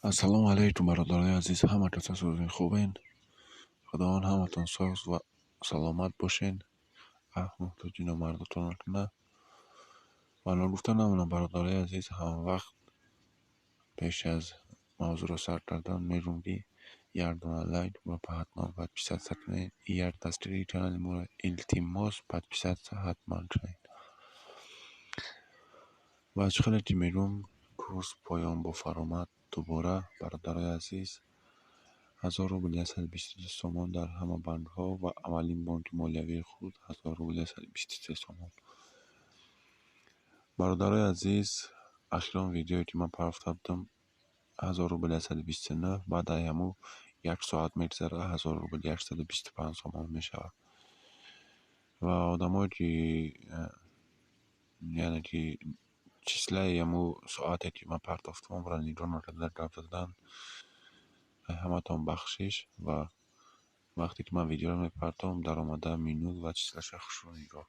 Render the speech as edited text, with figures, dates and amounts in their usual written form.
السلام علیکم برادرای عزیز، همه کس روزین خوبین. خداوند همتون ساز و سلامت باشین. محتاجین و مردتون کنه. من گفتن نمونم برادرای عزیز، هم وقت پیش از موضوع رو سر کردن میرون بی یردون لایک و حتما подписаться سکنین. یار دستگیری کانال ما التماس подписаться حتما کنین. و از خیلی میرون کورس پایان با فرامت دوباره برادرای عزیز 1000 روبل 123 سوم در همه بانک‌ها و اولین بانک مالیوی خود 1000 روبل 123 سوم. برادرای عزیز، اخیرا ویدیویی که من پخش کردم 1000 روبل 129 بعد همو یک ساعت میگذره 1000 روبل 125 سوم میشود. و آدمایی که یعنی که چیزلای همو ساعتی که من پرداختم را نگاه نکردن، همتون بخشش. و وقتی که من ویدیو رو میپرتم در آمده مینو و چیزش رو نگاه